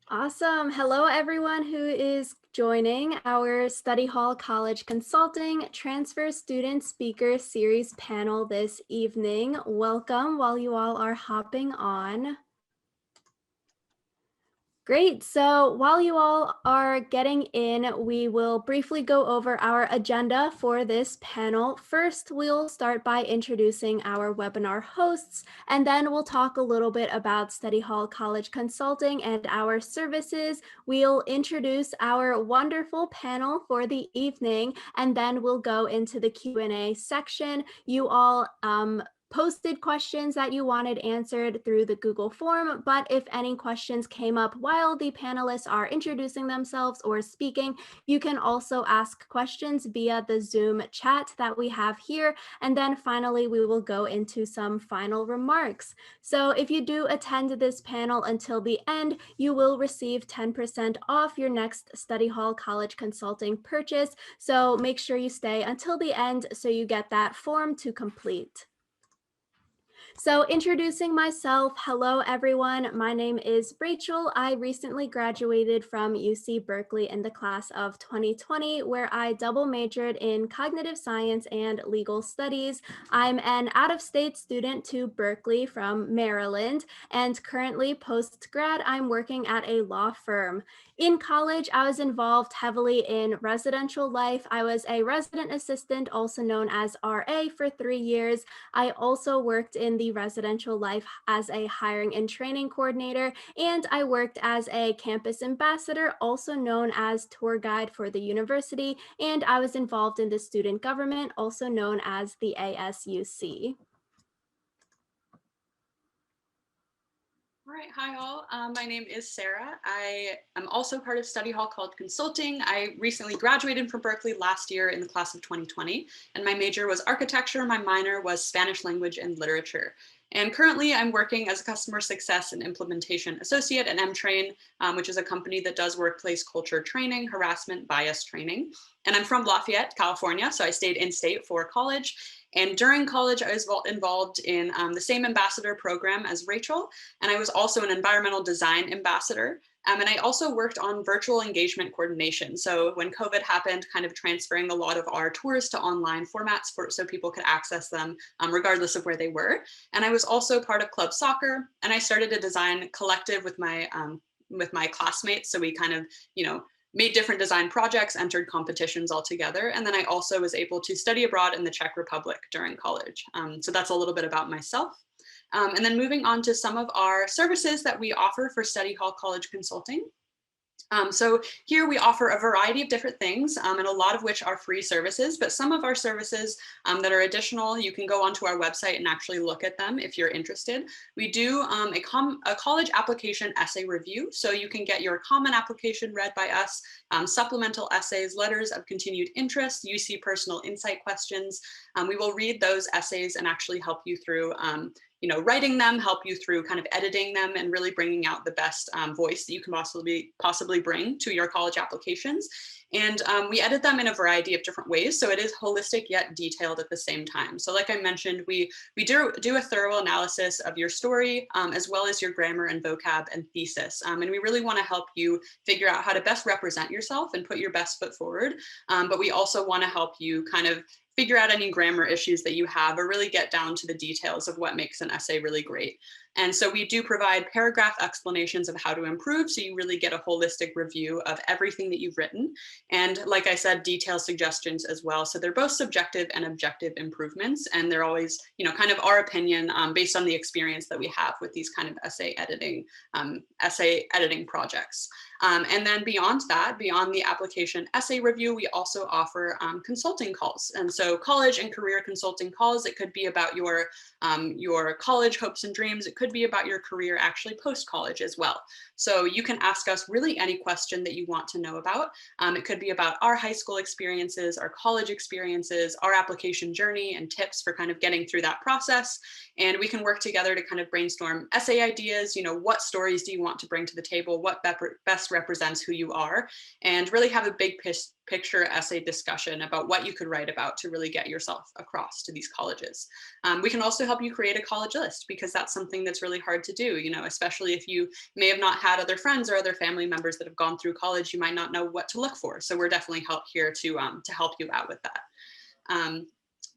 Awesome. Hello, everyone who is joining our Study Hall College Consulting Transfer Student Speaker Series panel this evening. Welcome while you all are hopping on. Great. So while you all are getting in, we will briefly go over our agenda for this panel. First, we'll start by introducing our webinar hosts, and then we'll talk a little bit about Study Hall College Consulting and our services. We'll introduce our wonderful panel for the evening, and then we'll go into the Q&A section. You all posted questions that you wanted answered through the Google form, but if any questions came up while the panelists are introducing themselves or speaking, you can also ask questions via the Zoom chat that we have here. And then finally, we will go into some final remarks. So if you do attend this panel until the end, you will receive 10% off your next Study Hall College Consulting purchase. So make sure you stay until the end so you get that form to complete. So introducing myself, hello everyone, my name is Rachel. I recently graduated from UC Berkeley in the class of 2020, where I double majored in cognitive science and legal studies. I'm an out-of-state student to Berkeley from Maryland, and currently post-grad, I'm working at a law firm. In college, I was involved heavily in residential life. I was a resident assistant, also known as RA, for 3 years. I also worked in the residential life as a hiring and training coordinator, and I worked as a campus ambassador, also known as tour guide for the university, and I was involved in the student government, also known as the ASUC. All right, hi all. My name is Sarah. I am also part of Study Hall College Consulting. I recently graduated from Berkeley last year in the class of 2020, and my major was architecture. My minor was Spanish language and literature. And currently I'm working as a customer success and implementation associate at M-Train, which is a company that does workplace culture training, harassment, bias training. And I'm from Lafayette, California, so I stayed in state for college. And during college, I was involved in the same ambassador program as Rachel, and I was also an environmental design ambassador. And I also worked on virtual engagement coordination. So when COVID happened, kind of transferring a lot of our tours to online formats so people could access them regardless of where they were. And I was also part of club soccer, and I started a design collective with my classmates. So we kind of, made different design projects, entered competitions all together. And then I also was able to study abroad in the Czech Republic during college. So that's a little bit about myself. And then moving on to some of our services that we offer for Study Hall College Consulting. So here we offer a variety of different things, and a lot of which are free services, but some of our services that are additional, you can go onto our website and actually look at them if you're interested. We do a college application essay review, so you can get your common application read by us, supplemental essays, letters of continued interest, UC personal insight questions. We will read those essays and actually help you through writing them, help you through kind of editing them and really bringing out the best voice that you can possibly bring to your college applications. And we edit them in a variety of different ways. So it is holistic yet detailed at the same time. So like I mentioned, we do a thorough analysis of your story as well as your grammar and vocab and thesis. And we really want to help you figure out how to best represent yourself and put your best foot forward. But we also want to help you kind of figure out any grammar issues that you have or really get down to the details of what makes an essay really great. And so we do provide paragraph explanations of how to improve, so you really get a holistic review of everything that you've written. And like I said, detailed suggestions as well. So they're both subjective and objective improvements, and they're always, kind of our opinion based on the experience that we have with these kind of essay editing projects. And then beyond that, beyond the application essay review, we also offer consulting calls. And so college and career consulting calls, it could be about your college hopes and dreams. It could be about your career actually post-college as well. So you can ask us really any question that you want to know about. It could be about our high school experiences, our college experiences, our application journey and tips for kind of getting through that process. And we can work together to kind of brainstorm essay ideas, what stories do you want to bring to the table, what best represents who you are, and really have a big picture essay discussion about what you could write about to really get yourself across to these colleges. We can also help you create a college list, because that's something that's really hard to do, especially if you may have not had other friends or other family members that have gone through college. You might not know what to look for. So we're definitely here to help you out with that.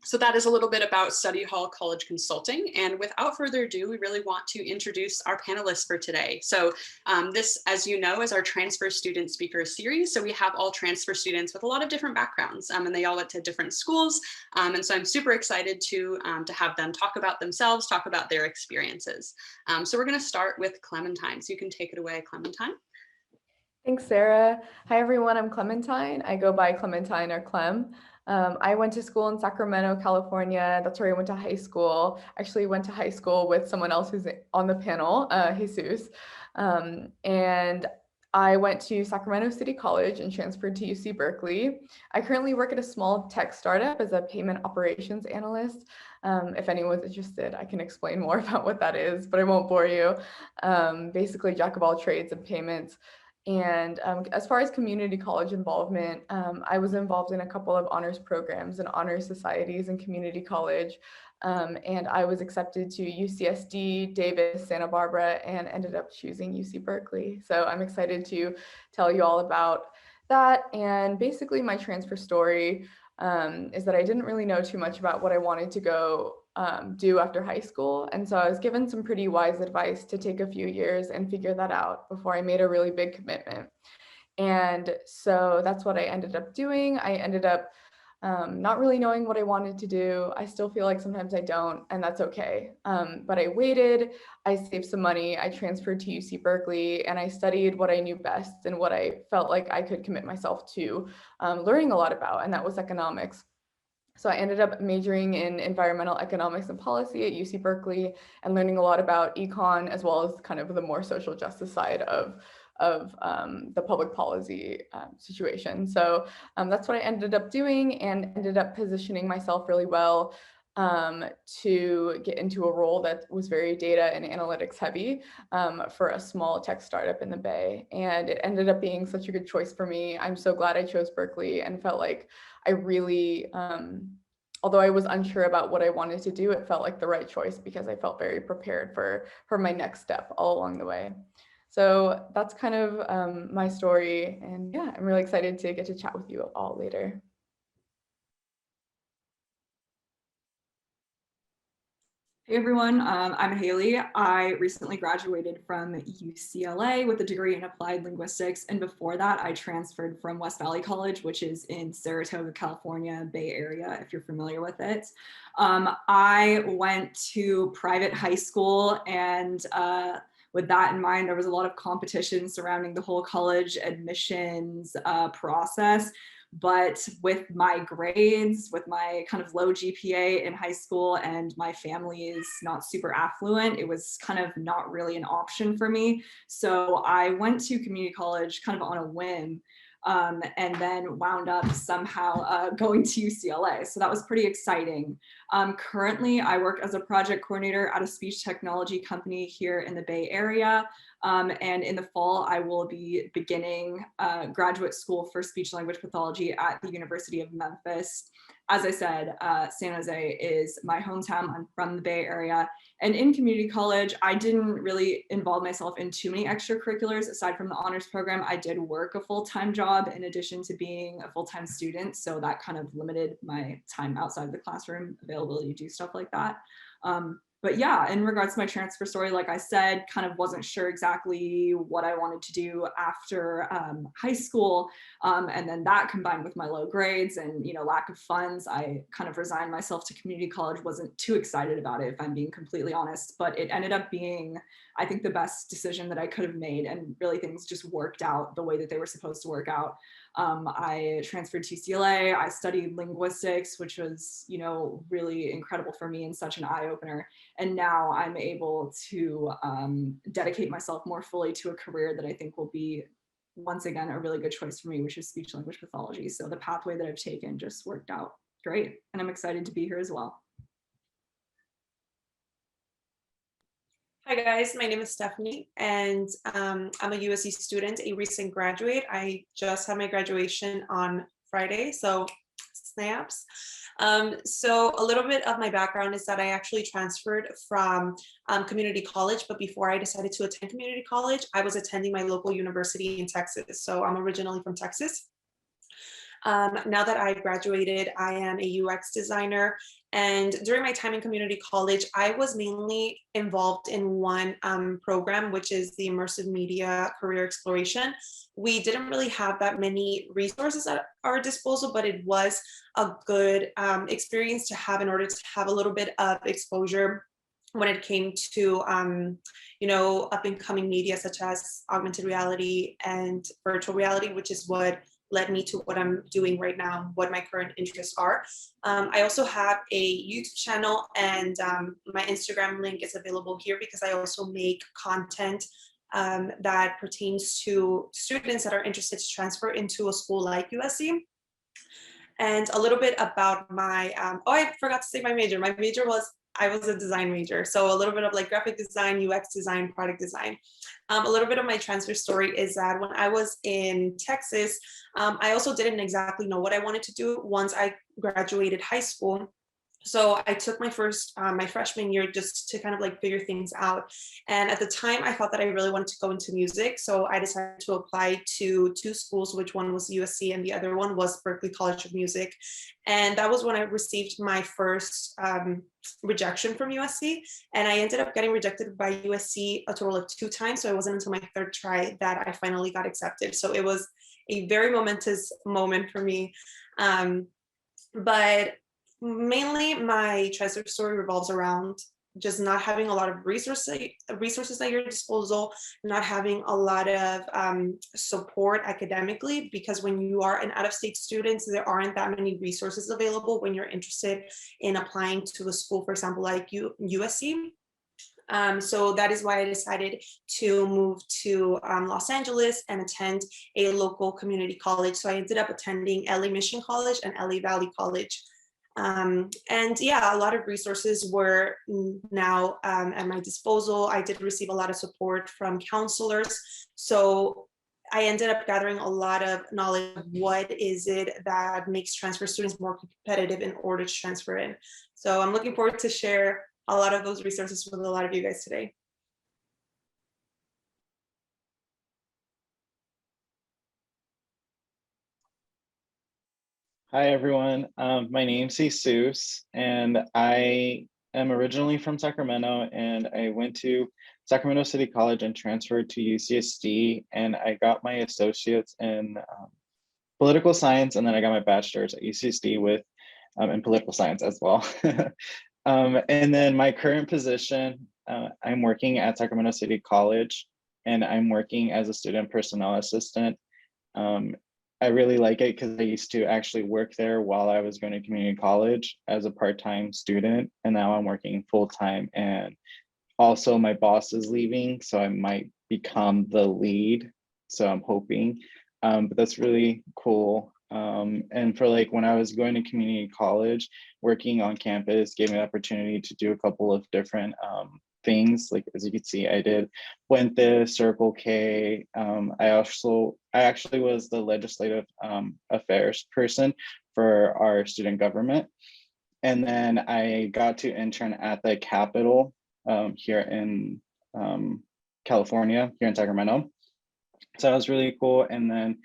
So that is a little bit about Study Hall College Consulting. And without further ado, we really want to introduce our panelists for today. So this, as you know, is our transfer student speaker series. So we have all transfer students with a lot of different backgrounds, and they all went to different schools. And so I'm super excited to have them talk about themselves, talk about their experiences. So we're going to start with Clementine. So you can take it away, Clementine. Thanks, Sarah. Hi, everyone. I'm Clementine. I go by Clementine or Clem. I went to school in Sacramento, California. That's where I went to high school. Actually went to high school with someone else who's on the panel, Jesus. And I went to Sacramento City College and transferred to UC Berkeley. I currently work at a small tech startup as a payment operations analyst. If anyone's interested, I can explain more about what that is, but I won't bore you. Basically, jack of all trades and payments. And as far as community college involvement, I was involved in a couple of honors programs and honors societies in community college. And I was accepted to UCSD, Davis, Santa Barbara, and ended up choosing UC Berkeley. So I'm excited to tell you all about that. And basically my transfer story is that I didn't really know too much about what I wanted to go do after high school. And so I was given some pretty wise advice to take a few years and figure that out before I made a really big commitment. And so that's what I ended up doing. I ended up not really knowing what I wanted to do. I still feel like sometimes I don't, and that's okay. But I waited, I saved some money, I transferred to UC Berkeley, and I studied what I knew best and what I felt like I could commit myself to learning a lot about, and that was economics. So I ended up majoring in environmental economics and policy at UC Berkeley and learning a lot about econ, as well as kind of the more social justice side of the public policy situation. So that's what I ended up doing, and ended up positioning myself really well to get into a role that was very data and analytics heavy for a small tech startup in the Bay. And it ended up being such a good choice for me. I'm so glad I chose Berkeley, and felt like I really, although I was unsure about what I wanted to do, it felt like the right choice because I felt very prepared for my next step all along the way. So that's kind of my story. And yeah, I'm really excited to get to chat with you all later. Hey everyone, I'm Haley. I recently graduated from UCLA with a degree in applied linguistics, and before that I transferred from West Valley College, which is in Saratoga, California, Bay Area, if you're familiar with it. I went to private high school, and with that in mind, there was a lot of competition surrounding the whole college admissions process. But with my grades, with my kind of low GPA in high school, and my family is not super affluent, it was kind of not really an option for me. So I went to community college kind of on a whim, and then wound up somehow going to UCLA. So that was pretty exciting. Currently, I work as a project coordinator at a speech technology company here in the Bay Area. And in the fall, I will be beginning graduate school for speech language pathology at the University of Memphis. As I said, San Jose is my hometown. I'm from the Bay Area. And in community college, I didn't really involve myself in too many extracurriculars. Aside from the honors program, I did work a full-time job in addition to being a full-time student. So that kind of limited my time outside of the classroom availability to do stuff like that. But yeah, in regards to my transfer story, like I said, kind of wasn't sure exactly what I wanted to do after high school. And then that combined with my low grades and, lack of funds, I kind of resigned myself to community college. Wasn't too excited about it, if I'm being completely honest, but it ended up being, I think, the best decision that I could have made. And really things just worked out the way that they were supposed to work out. I transferred to UCLA. I studied linguistics, which was, really incredible for me and such an eye-opener. And now I'm able to dedicate myself more fully to a career that I think will be, once again, a really good choice for me, which is speech language pathology. So the pathway that I've taken just worked out great. And I'm excited to be here as well. Hi guys, my name is Stephanie and I'm a USC student, a recent graduate. I just had my graduation on Friday, so snaps. So a little bit of my background is that I actually transferred from community college, but before I decided to attend community college, I was attending my local university in Texas. So I'm originally from Texas. Now that I graduated, I am a UX designer. And during my time in community college, I was mainly involved in one program, which is the Immersive Media Career Exploration. We didn't really have that many resources at our disposal, but it was a good experience to have in order to have a little bit of exposure when it came to up and coming media such as augmented reality and virtual reality, which is what led me to what I'm doing right now, what my current interests are. I also have a YouTube channel, and my Instagram link is available here because I also make content that pertains to students that are interested to transfer into a school like USC. And a little bit about my, I forgot to say my major. My major was, I was a design major. So a little bit of like graphic design, UX design, product design. A little bit of my transfer story is that when I was in Texas, I also didn't exactly know what I wanted to do once I graduated high school. So I took my my freshman year just to kind of like figure things out. And at the time I thought that I really wanted to go into music. So I decided to apply to two schools, which one was USC and the other one was Berkeley College of Music. And that was when I received my first rejection from USC. And I ended up getting rejected by USC a total of 2 times. So it wasn't until my 3rd try that I finally got accepted. So it was a very momentous moment for me. But mainly my transfer story revolves around just not having a lot of resources at your disposal, not having a lot of support academically, because when you are an out-of-state student, there aren't that many resources available when you're interested in applying to a school, for example, like USC. So that is why I decided to move to Los Angeles and attend a local community college. So I ended up attending LA Mission College and LA Valley College. And yeah, a lot of resources were now at my disposal. I did receive a lot of support from counselors. So I ended up gathering a lot of knowledge of what is it that makes transfer students more competitive in order to transfer in. So I'm looking forward to share a lot of those resources with a lot of you guys today. Hi, everyone. My name's Jesus, and I am originally from Sacramento, and I went to Sacramento City College and transferred to UCSD, and I got my associates in political science, and then I got my bachelor's at UCSD with in political science as well. And then my current position, I'm working at Sacramento City College, and I'm working as a student personnel assistant. I really like it because I used to actually work there while I was going to community college as a part-time student, and now I'm working full-time. And also my boss is leaving, so I might become the lead. So I'm hoping, but that's really cool. And for like when I was going to community college, working on campus gave me the opportunity to do a couple of different things. Like as you can see, I went there, Circle K. I actually was the legislative affairs person for our student government. And then I got to intern at the Capitol here in California, here in Sacramento. So that was really cool. And then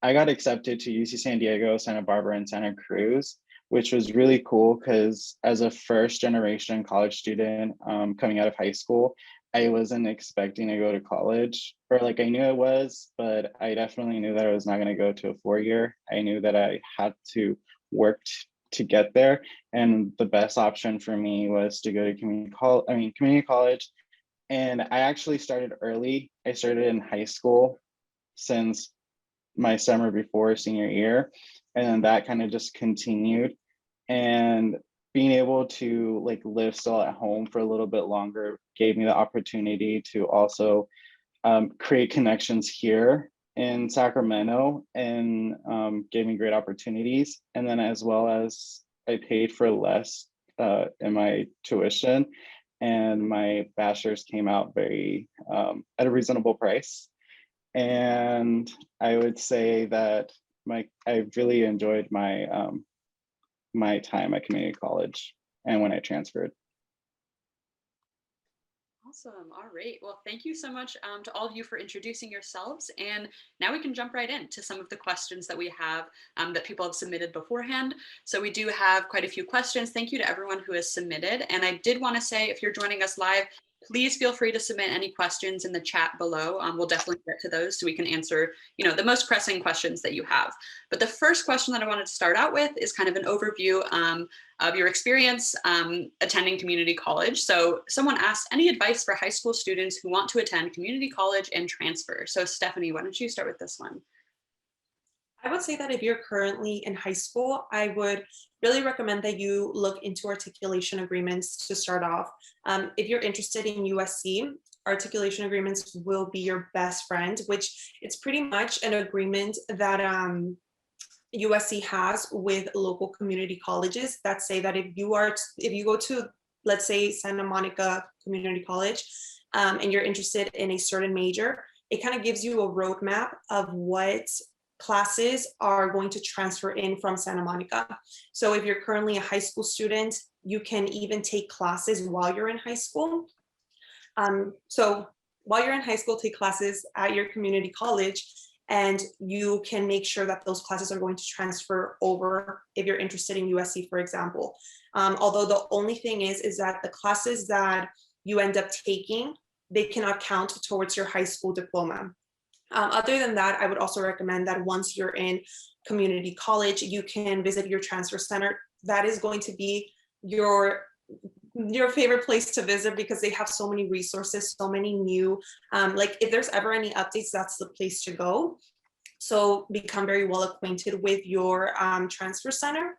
I got accepted to UC San Diego, Santa Barbara, and Santa Cruz, which was really cool because as a first generation college student coming out of high school, I wasn't expecting to go to college, or like I knew it was, but I definitely knew that I was not going to go to a 4-year. I knew that I had to work to get there. And the best option for me was to go to community college. And I actually started early. I started in high school since my summer before senior year, and then that kind of just continued. And being able to like live still at home for a little bit longer gave me the opportunity to also create connections here in Sacramento, and gave me great opportunities. And then as well as I paid for less in my tuition, and my bachelor's came out very at a reasonable price. And I would say that I really enjoyed my my time at community college and when I transferred. Awesome. All right. Well, thank you so much to all of you for introducing yourselves. And now we can jump right into some of the questions that we have that people have submitted beforehand. So we do have quite a few questions. Thank you to everyone who has submitted. And I did want to say, if you're joining us live, please feel free to submit any questions in the chat below. We'll definitely get to those so we can answer, the most pressing questions that you have. But the first question that I wanted to start out with is kind of an overview of your experience attending community college. So someone asked, any advice for high school students who want to attend community college and transfer? So Stephanie, why don't you start with this one? I would say that if you're currently in high school, I would really recommend that you look into articulation agreements to start off. If you're interested in USC, articulation agreements will be your best friend, which it's pretty much an agreement that USC has with local community colleges that say that if you go to, let's say, Santa Monica Community College, and you're interested in a certain major, it kind of gives you a roadmap of what classes are going to transfer in from Santa Monica. So if you're currently a high school student, you can even take classes while you're in high school. So while you're in high school, take classes at your community college, and you can make sure that those classes are going to transfer over if you're interested in USC, for example. Although the only thing is that the classes that you end up taking, they cannot count towards your high school diploma. Other than that, I would also recommend that once you're in community college, you can visit your transfer center. That is going to be your favorite place to visit because they have so many resources, so many new, like if there's ever any updates, that's the place to go. So become very well acquainted with your transfer center.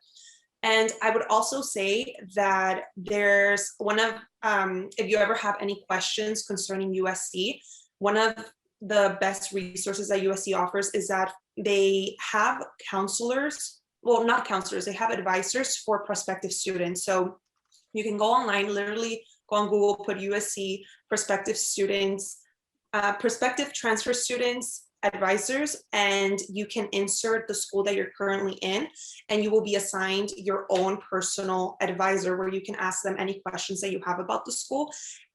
And I would also say that there's if you ever have any questions concerning USC, one of the best resources that USC offers is that they have counselors, well, not counselors, they have advisors for prospective students. So you can go online, literally go on Google, put USC prospective students, prospective transfer students, advisors, and you can insert the school that you're currently in, and you will be assigned your own personal advisor where you can ask them any questions that you have about the school.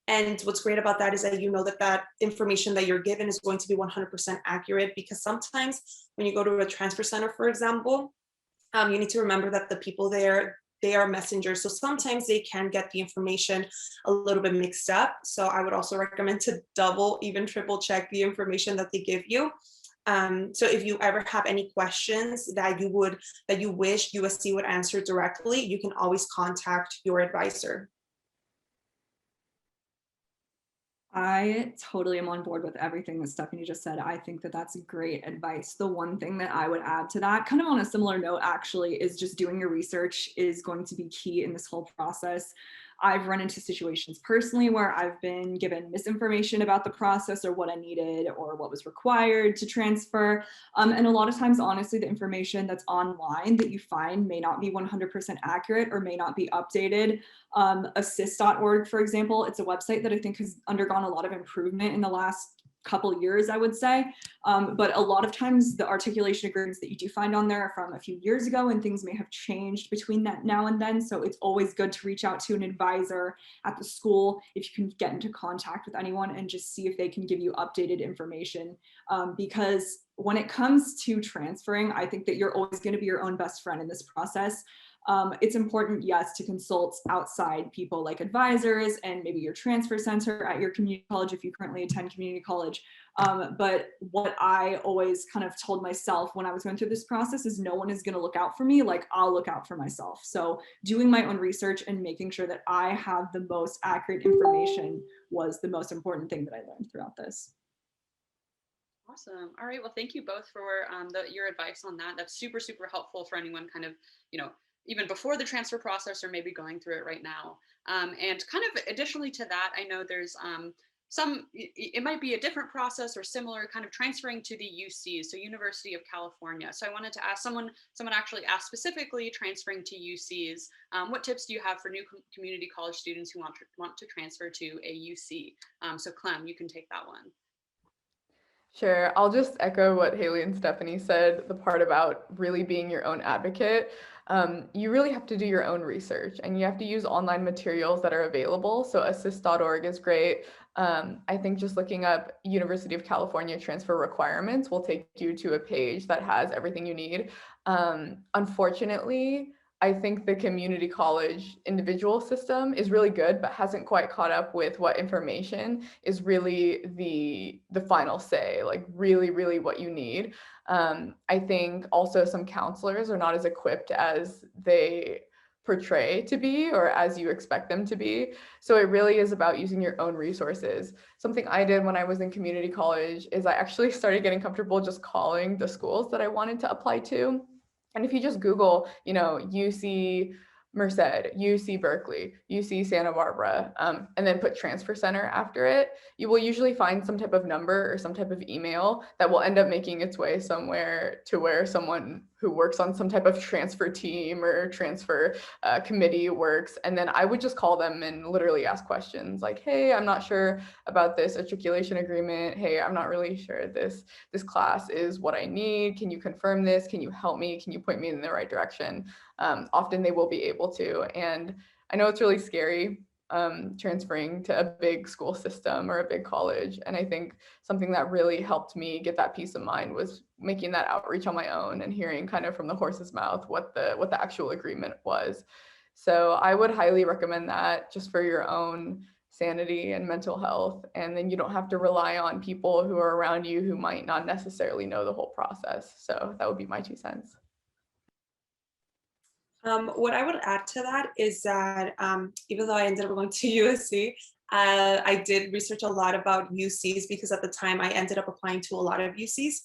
And what's great about that is that you know that that information that you're given is going to be 100% accurate, because sometimes when you go to a transfer center, for example, you need to remember that the people there, they are messengers. So sometimes they can get the information a little bit mixed up. So I would also recommend to double, even triple check the information that they give you. So if you ever have any questions that you wish USC would answer directly, you can always contact your advisor. I totally am on board with everything that Stephanie just said. I think that that's great advice. The one thing that I would add to that, kind of on a similar note actually, is just doing your research is going to be key in this whole process. I've run into situations personally where I've been given misinformation about the process or what I needed or what was required to transfer. And a lot of times, honestly, the information that's online that you find may not be 100% accurate or may not be updated. Assist.org, for example, it's a website that I think has undergone a lot of improvement in the last couple years, I would say. But a lot of times the articulation agreements that you do find on there are from a few years ago, and things may have changed between that now and then. So it's always good to reach out to an advisor at the school if you can get into contact with anyone and just see if they can give you updated information. Because when it comes to transferring, I think that you're always going to be your own best friend in this process. It's important, yes, to consult outside people like advisors and maybe your transfer center at your community college if you currently attend community college. But what I always kind of told myself when I was going through this process is no one is going to look out for me like I'll look out for myself. So doing my own research and making sure that I have the most accurate information was the most important thing that I learned throughout this. Awesome. All right. Well, thank you both for your advice on that. That's super, super helpful for anyone kind of, even before the transfer process or maybe going through it right now. And kind of additionally to that, I know there's it might be a different process or similar, kind of transferring to the UCs, so University of California. So I wanted to ask someone actually asked specifically transferring to UCs. What tips do you have for new community college students who want to transfer to a UC? So Clem, you can take that one. Sure. I'll just echo what Haley and Stephanie said, the part about really being your own advocate. You really have to do your own research and you have to use online materials that are available. So assist.org is great. I think just looking up University of California transfer requirements will take you to a page that has everything you need. Unfortunately, I think the community college individual system is really good, but hasn't quite caught up with what information is really the final say, like really what you need. I think also some counselors are not as equipped as they portray to be or as you expect them to be. So it really is about using your own resources. Something I did when I was in community college is I actually started getting comfortable just calling the schools that I wanted to apply to. And if you just Google, UC Merced, UC Berkeley, UC Santa Barbara, and then put transfer center after it, you will usually find some type of number or some type of email that will end up making its way somewhere to where someone who works on some type of transfer team or transfer committee works. And then I would just call them and literally ask questions like, hey, I'm not sure about this articulation agreement. Hey, I'm not really sure this class is what I need. Can you confirm this? Can you help me? Can you point me in the right direction? Often they will be able to. And I know it's really scary transferring to a big school system or a big college. And I think something that really helped me get that peace of mind was making that outreach on my own and hearing kind of from the horse's mouth what the actual agreement was. So I would highly recommend that just for your own sanity and mental health. And then you don't have to rely on people who are around you who might not necessarily know the whole process. So that would be my 2 cents. What I would add to that is that even though I ended up going to USC, I did research a lot about UCs because at the time I ended up applying to a lot of UCs.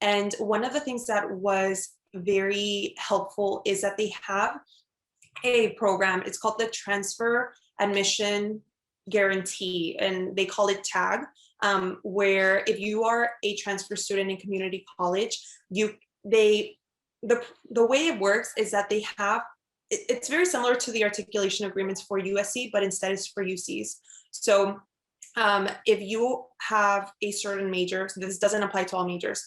And one of the things that was very helpful is that they have a program. It's called the Transfer Admission Guarantee, and they call it TAG, where if you are a transfer student in community college, the way it works is that they have, it's very similar to the articulation agreements for USC, but instead it's for UCs. So if you have a certain major, so this doesn't apply to all majors.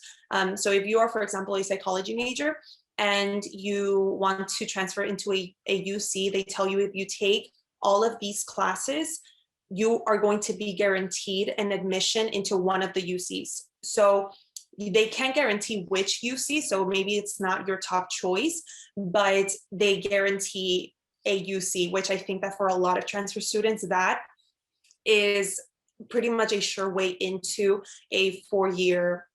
So if you are, for example, a psychology major and you want to transfer into a UC, they tell you if you take all of these classes, you are going to be guaranteed an admission into one of the UCs. So they can't guarantee which UC, so maybe it's not your top choice, but they guarantee a UC, which I think that for a lot of transfer students, that is pretty much a sure way into a 4-year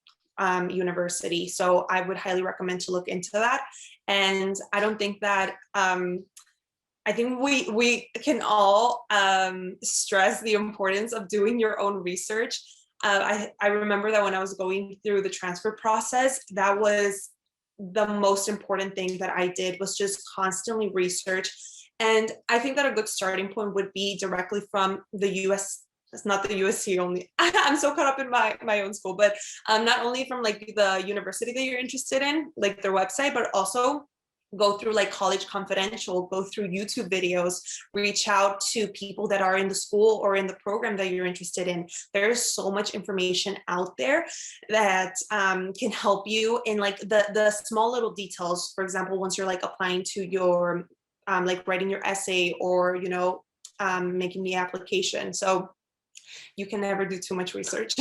university. So I would highly recommend to look into that. And I don't think that, I think we can all stress the importance of doing your own research. I remember that when I was going through the transfer process, that was the most important thing that I did, was just constantly research. And I think that a good starting point would be directly from the US. It's not the USC only. I'm so caught up in my own school, but not only from like the university that you're interested in, like their website, but also go through like College Confidential, go through YouTube videos, reach out to people that are in the school or in the program that you're interested in. There's so much information out there that can help you in like the small little details. For example, once you're like applying to your, like writing your essay or, making the application. So you can never do too much research.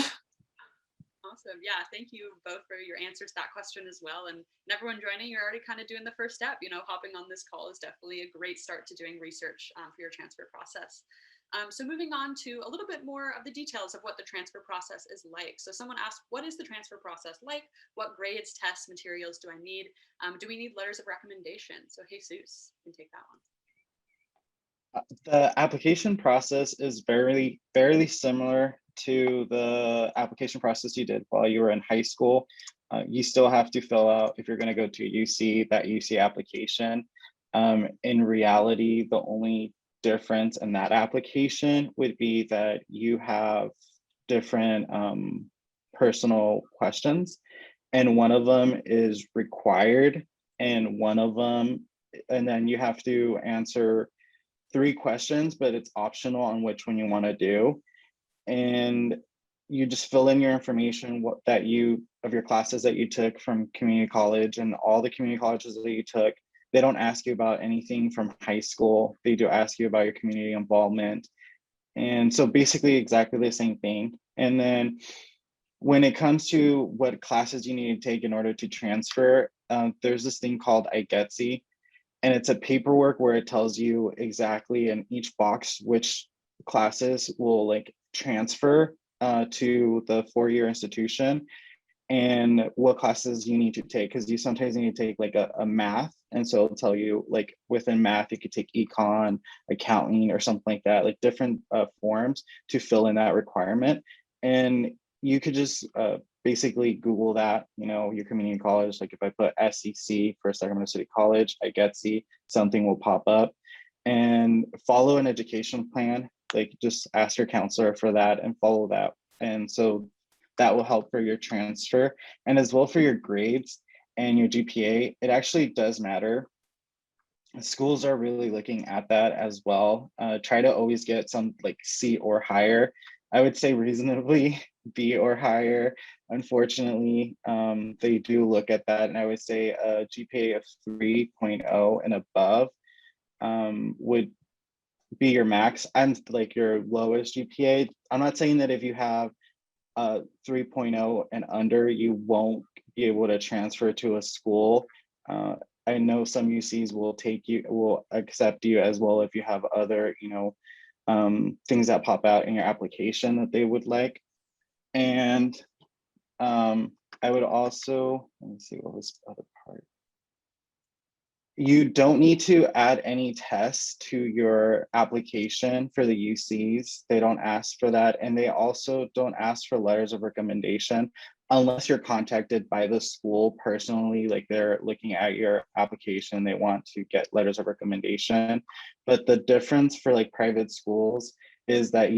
Awesome. Yeah, thank you both for your answers to that question as well. And everyone joining, you're already kind of doing the first step. Hopping on this call is definitely a great start to doing research for your transfer process. So moving on to a little bit more of the details of what the transfer process is like. So someone asked, what is the transfer process like? What grades, tests, materials do I need? Do we need letters of recommendation? So Jesus, you can take that one. The application process is very similar to the application process you did while you were in high school. You still have to fill out, if you're going to go to UC, that UC application. In reality, the only difference in that application would be that you have different personal questions, and one of them is required, and then you have to answer 3 questions, but it's optional on which one you want to do. And you just fill in your information of your classes that you took from community college, and all the community colleges that you took. They don't ask you about anything from high school. They do ask you about your community involvement. And so basically exactly the same thing. And then when it comes to what classes you need to take in order to transfer, there's this thing called IGETC, and it's a paperwork where it tells you exactly in each box which classes will like transfer to the 4-year institution, and what classes you need to take, because you sometimes need to take like a math, and so it'll tell you like within math you could take econ, accounting, or something like that, like different forms to fill in that requirement. And you could just basically Google that, your community college. Like if I put SEC for Sacramento City College, I get see something will pop up, and follow an education plan. Like just ask your counselor for that and follow that. And so that will help for your transfer, and as well for your grades and your GPA. It actually does matter. Schools are really looking at that as well. Try to always get some like C or higher. I would say reasonably B or higher. Unfortunately, they do look at that, and I would say a GPA of 3.0 and above would be your max and like your lowest GPA. I'm not saying that if you have 3.0 and under, you won't be able to transfer to a school. I know some UCs will accept you as well if you have other, things that pop out in your application that they would like. And I would also, let me see, what was the other part? You don't need to add any tests to your application for the UCs. They don't ask for that. And they also don't ask for letters of recommendation unless you're contacted by the school personally, like they're looking at your application, they want to get letters of recommendation. But the difference for like private schools is that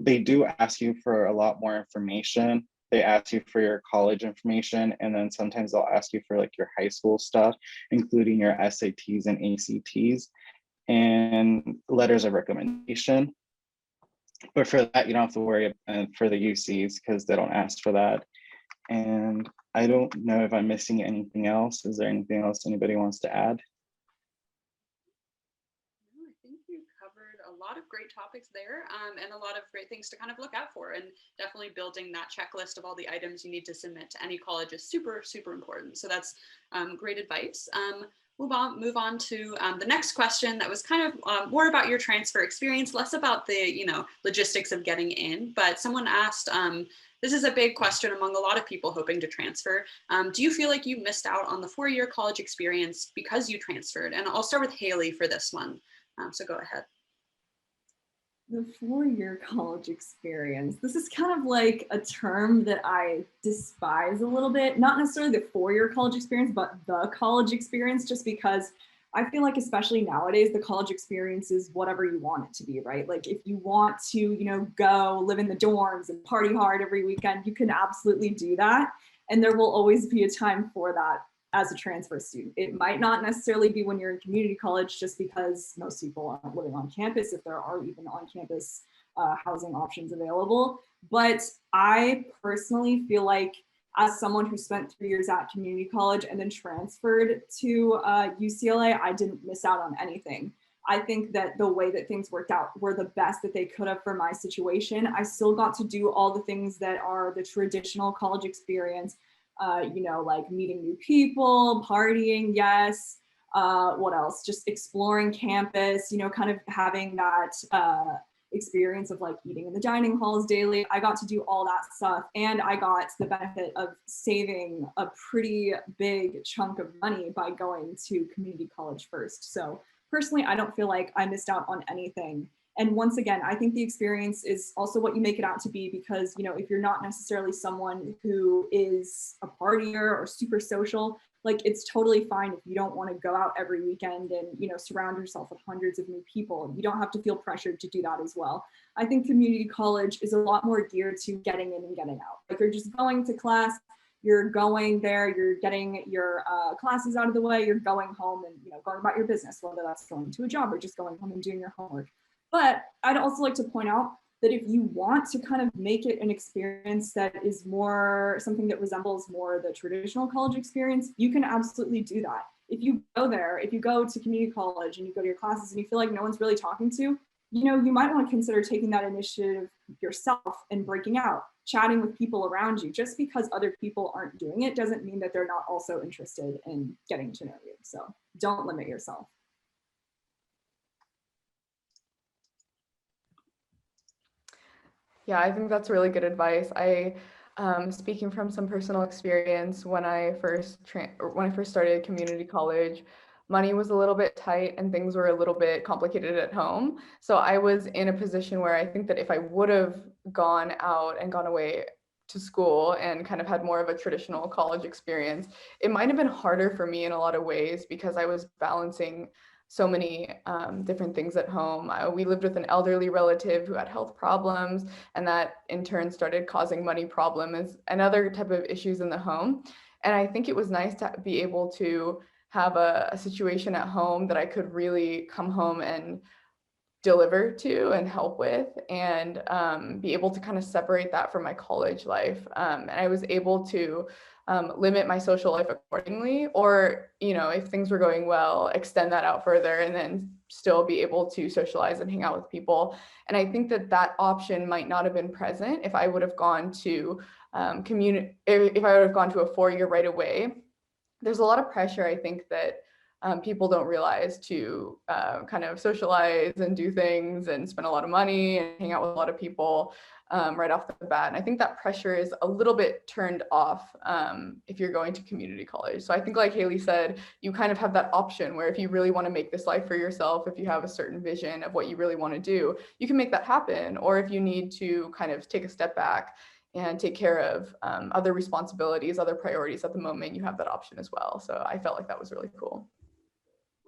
they do ask you for a lot more information. They ask you for your college information, and then sometimes they'll ask you for like your high school stuff, including your SATs and ACTs and letters of recommendation. But for that, you don't have to worry for the UCs because they don't ask for that. And I don't know if I'm missing anything else. Is there anything else anybody wants to add? I think you covered a lot of great topics there, and a lot of great things to kind of look out for, and definitely building that checklist of all the items you need to submit to any college is super, super important. So that's great advice. Move on to the next question that was kind of more about your transfer experience, less about the logistics of getting in, but someone asked, this is a big question among a lot of people hoping to transfer. Do you feel like you missed out on the 4-year college experience because you transferred? And I'll start with Haley for this one. So go ahead. The 4-year college experience. This is kind of like a term that I despise a little bit. Not necessarily the 4-year college experience, but the college experience, just because I feel like, especially nowadays, the college experience is whatever you want it to be, right? Like if you want to, go live in the dorms and party hard every weekend, you can absolutely do that. And there will always be a time for that as a transfer student. It might not necessarily be when you're in community college, just because most people aren't living on campus, if there are even on-campus housing options available. But I personally feel like, as someone who spent 3 years at community college and then transferred to UCLA, I didn't miss out on anything. I think that the way that things worked out were the best that they could have for my situation. I still got to do all the things that are the traditional college experience, like meeting new people, partying, yes. What else? Just exploring campus, kind of having that experience of like eating in the dining halls daily. I got to do all that stuff, and I got the benefit of saving a pretty big chunk of money by going to community college first. So personally, I don't feel like I missed out on anything. And once again, I think the experience is also what you make it out to be, because, you know, if you're not necessarily someone who is a partier or super social, like, it's totally fine if you don't want to go out every weekend and, you know, surround yourself with hundreds of new people. You don't have to feel pressured to do that as well. I think community college is a lot more geared to getting in and getting out. Like, you're just going to class, you're going there, you're getting your classes out of the way, you're going home and, you know, going about your business, whether that's going to a job or just going home and doing your homework. But I'd also like to point out that if you want to kind of make it an experience that is more something that resembles more the traditional college experience, you can absolutely do that. If you go there, if you go to community college and you go to your classes and you feel like no one's really talking to you, you know, you might want to consider taking that initiative yourself and breaking out, chatting with people around you. Just because other people aren't doing it doesn't mean that they're not also interested in getting to know you. So don't limit yourself. Yeah, I think that's really good advice. Speaking from some personal experience, when I first started community college, money was a little bit tight and things were a little bit complicated at home. So I was in a position where I think that if I would have gone out and gone away to school and kind of had more of a traditional college experience, it might have been harder for me in a lot of ways, because I was balancing so many different things at home. We lived with an elderly relative who had health problems, and that in turn started causing money problems and other type of issues in the home. And I think it was nice to be able to have a situation at home that I could really come home and deliver to and help with, and be able to kind of separate that from my college life. And I was able to limit my social life accordingly, or, you know, if things were going well, extend that out further and then still be able to socialize and hang out with people. And I think that that option might not have been present if I would have gone to if I would have gone to a 4-year right away. There's a lot of pressure, I think, that people don't realize to kind of socialize and do things and spend a lot of money and hang out with a lot of people right off the bat. And I think that pressure is a little bit turned off if you're going to community college. So I think, like Haley said, you kind of have that option where if you really want to make this life for yourself, if you have a certain vision of what you really want to do, you can make that happen. Or if you need to kind of take a step back and take care of other responsibilities, other priorities at the moment, you have that option as well. So I felt like that was really cool.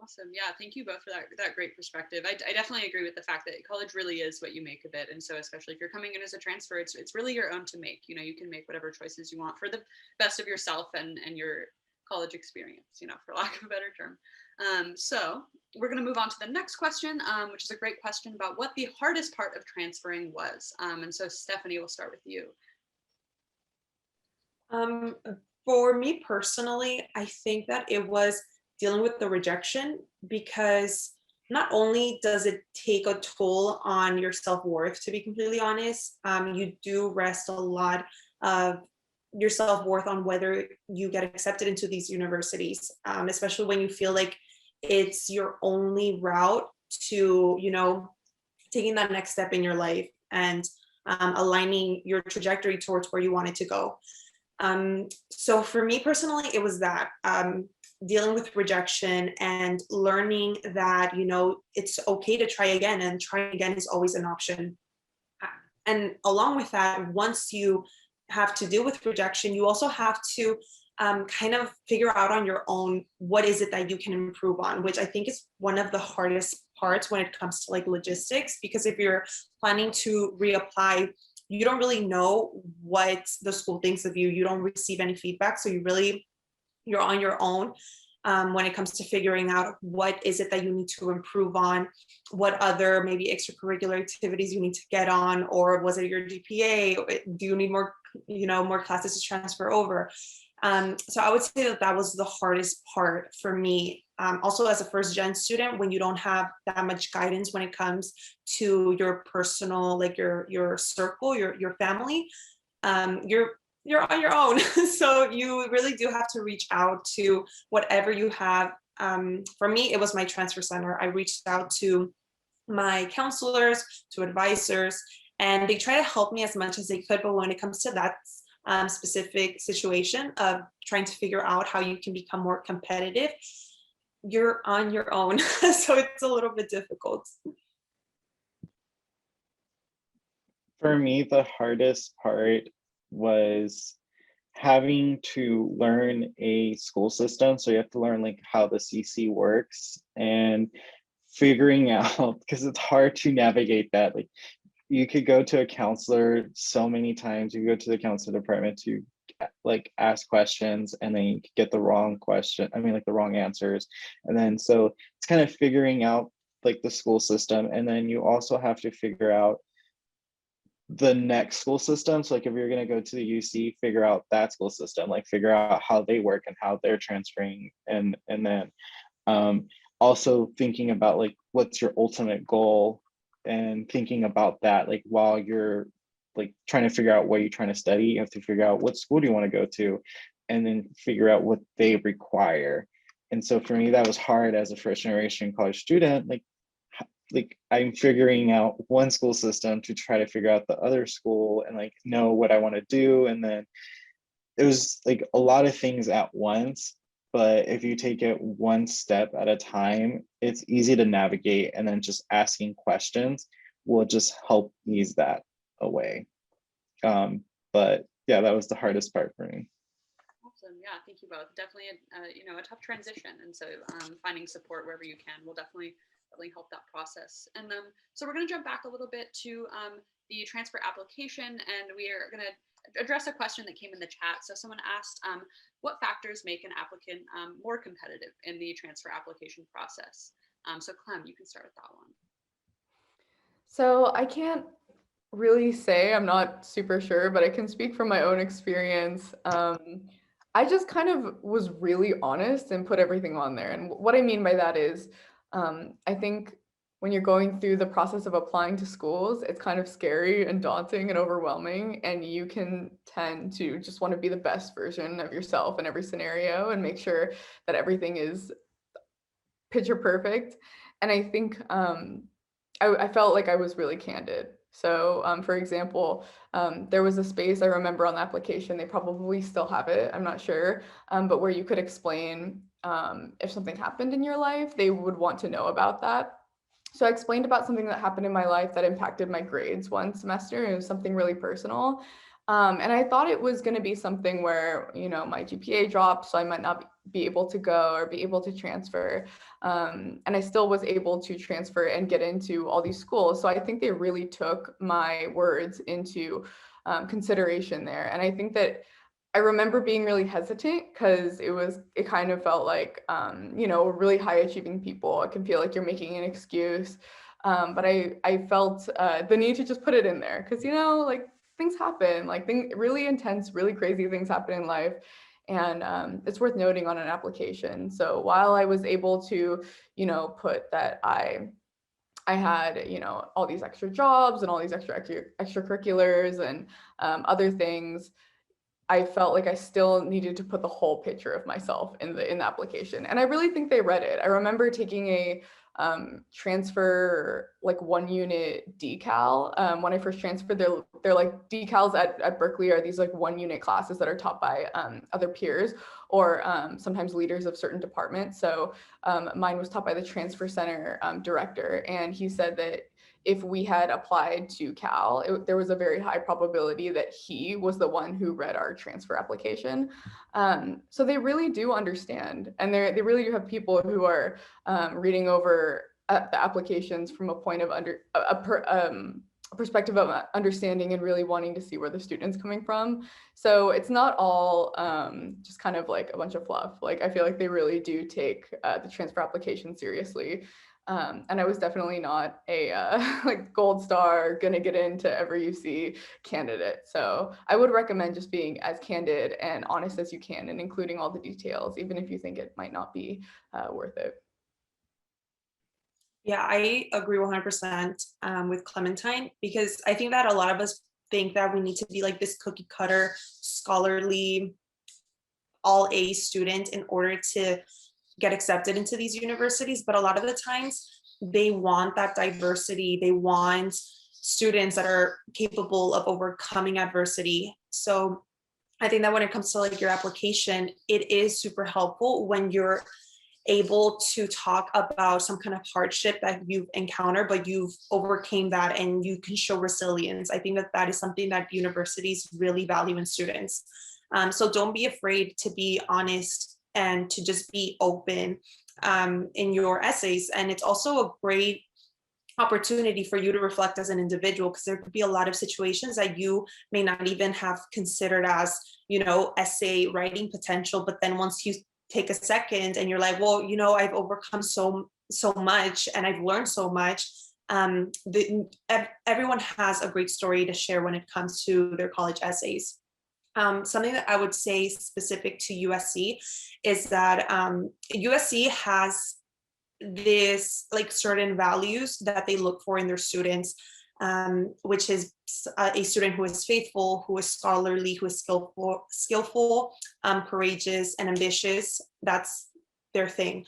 Awesome. Yeah, thank you both for that great perspective. I definitely agree with the fact that college really is what you make of it. And so especially if you're coming in as a transfer, it's really your own to make. You know, you can make whatever choices you want for the best of yourself and your college experience, you know, for lack of a better term. So we're going to move on to the next question, which is a great question about what the hardest part of transferring was. And so Stephanie, we'll start with you. For me personally, I think that it was dealing with the rejection, because not only does it take a toll on your self-worth, to be completely honest, you do rest a lot of your self-worth on whether you get accepted into these universities, especially when you feel like it's your only route to, you know, taking that next step in your life and aligning your trajectory towards where you want it to go. So for me personally, it was that dealing with rejection and learning that, you know, it's okay to try again, and trying again is always an option. And along with that, once you have to deal with rejection, you also have to kind of figure out on your own, what is it that you can improve on, which I think is one of the hardest parts when it comes to like logistics, because if you're planning to reapply, you don't really know what the school thinks of you. You don't receive any feedback. So you're on your own when it comes to figuring out what is it that you need to improve on, what other maybe extracurricular activities you need to get on, or was it your GPA? Do you need more, you know, more classes to transfer over? So I would say that was the hardest part for me. Also as a first gen student, when you don't have that much guidance when it comes to your personal, like your circle, your family, you're on your own. So you really do have to reach out to whatever you have. For me, it was my transfer center. I reached out to my counselors, to advisors, and they try to help me as much as they could. But when it comes to that specific situation of trying to figure out how you can become more competitive, you're on your own. So it's a little bit difficult. For me, the hardest part was having to learn a school system. So you have to learn like how the CC works and figuring out, because it's hard to navigate that. Like you could go to a counselor so many times, you go to the counselor department to like ask questions, and then you get the wrong question, I mean like the wrong answers. And then so it's kind of figuring out like the school system, and then you also have to figure out the next school system. So like if you're going to go to the UC, figure out that school system, like figure out how they work and how they're transferring. And then also thinking about like what's your ultimate goal, and thinking about that like while you're like trying to figure out what you're trying to study, you have to figure out what school do you want to go to, and then figure out what they require. And so for me, that was hard as a first generation college student. Like I'm figuring out one school system to try to figure out the other school and like know what I want to do. And then it was like a lot of things at once, but if you take it one step at a time, it's easy to navigate, and then just asking questions will just help ease that away. But yeah, that was the hardest part for me. Awesome. Yeah, thank you both. Definitely a tough transition, and so finding support wherever you can will definitely help that process. And so we're going to jump back a little bit to the transfer application, and we are going to address a question that came in the chat. So someone asked, what factors make an applicant more competitive in the transfer application process? So Clem, you can start with that one. So I can't really say, I'm not super sure, but I can speak from my own experience. I just kind of was really honest and put everything on there. And what I mean by that is, I think when you're going through the process of applying to schools, it's kind of scary and daunting and overwhelming, and you can tend to just want to be the best version of yourself in every scenario and make sure that everything is picture perfect. And I think I felt like I was really candid. So for example, there was a space I remember on the application, they probably still have it, I'm not sure, but where you could explain if something happened in your life, they would want to know about that. So I explained about something that happened in my life that impacted my grades one semester. It was something really personal. And I thought it was going to be something where, my GPA dropped, so I might not be able to go or be able to transfer. And I still was able to transfer and get into all these schools. So I think they really took my words into consideration there. And I think that I remember being really hesitant because it kind of felt like, really high achieving people, it can feel like you're making an excuse. But I felt the need to just put it in there because, things happen, like really intense, really crazy things happen in life. And it's worth noting on an application. So while I was able to, put that I had, all these extra jobs and all these extracurriculars and other things, I felt like I still needed to put the whole picture of myself in the application. And I really think they read it. I remember taking a transfer like 1 unit decal. When I first transferred, they're like decals at Berkeley are these like 1 unit classes that are taught by other peers or sometimes leaders of certain departments. So mine was taught by the transfer center director, and he said that if we had applied to Cal, there was a very high probability that he was the one who read our transfer application. So they really do understand, and they really do have people who are reading over the applications from a point of a perspective of understanding and really wanting to see where the student's coming from. So it's not all just kind of like a bunch of fluff. Like I feel like they really do take the transfer application seriously. And I was definitely not a like gold star, gonna get into every UC candidate. So I would recommend just being as candid and honest as you can and including all the details, even if you think it might not be worth it. Yeah, I agree 100% with Clementine, because I think that a lot of us think that we need to be like this cookie cutter, scholarly, all A student in order to get accepted into these universities. But a lot of the times they want that diversity. They want students that are capable of overcoming adversity. So I think that when it comes to like your application, it is super helpful when you're able to talk about some kind of hardship that you've encountered, but you've overcame that and you can show resilience. I think that that is something that universities really value in students. So don't be afraid to be honest and to just be open in your essays. And it's also a great opportunity for you to reflect as an individual, because there could be a lot of situations that you may not even have considered as, you know, essay writing potential. But then once you take a second and you're like, well, you know, I've overcome so much and I've learned so much. Everyone has a great story to share when it comes to their college essays. Something that I would say specific to USC is that USC has this like certain values that they look for in their students, which is a student who is faithful, who is scholarly, who is skillful, courageous, and ambitious. That's their thing.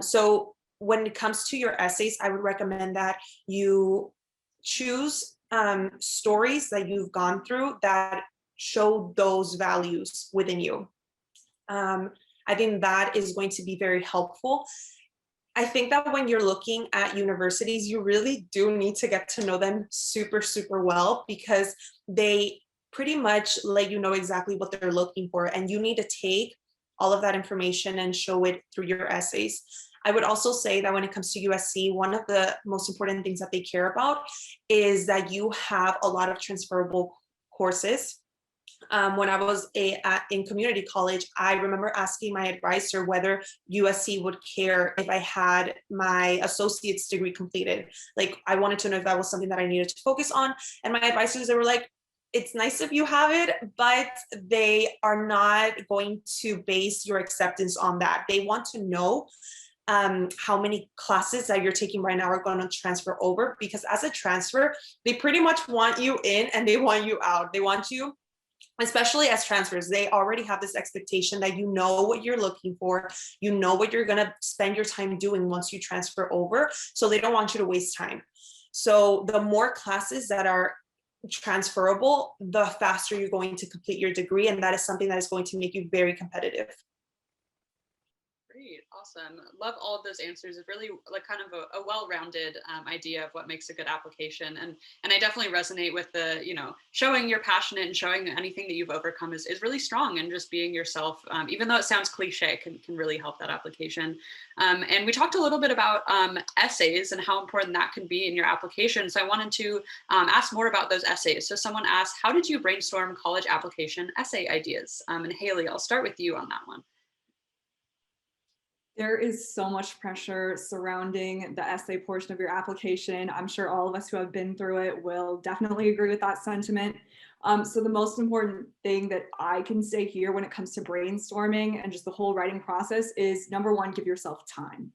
So when it comes to your essays, I would recommend that you choose stories that you've gone through that show those values within you. I think that is going to be very helpful. I think that when you're looking at universities, you really do need to get to know them super, super well, because they pretty much let you know exactly what they're looking for. And you need to take all of that information and show it through your essays. I would also say that when it comes to USC, one of the most important things that they care about is that you have a lot of transferable courses. When I was in community college, I remember asking my advisor whether USC would care if I had my associate's degree completed. Like, I wanted to know if that was something that I needed to focus on. And my advisors, they were like, it's nice if you have it, but they are not going to base your acceptance on that. They want to know how many classes that you're taking right now are going to transfer over, because as a transfer, they pretty much want you in and they want you out. They want you, especially as transfers, they already have this expectation that you know what you're looking for, you know what you're going to spend your time doing once you transfer over. So they don't want you to waste time. So the more classes that are transferable, the faster you're going to complete your degree. And that is something that is going to make you very competitive. Great, awesome. Love all of those answers. It's really like kind of a well-rounded idea of what makes a good application. And I definitely resonate with the, you know, showing you're passionate and showing anything that you've overcome is really strong, and just being yourself, even though it sounds cliche, can really help that application. And we talked a little bit about essays and how important that can be in your application. So I wanted to ask more about those essays. So someone asked, how did you brainstorm college application essay ideas? And Haley, I'll start with you on that one. There is so much pressure surrounding the essay portion of your application. I'm sure all of us who have been through it will definitely agree with that sentiment. So the most important thing that I can say here when it comes to brainstorming and just the whole writing process is, number one, give yourself time.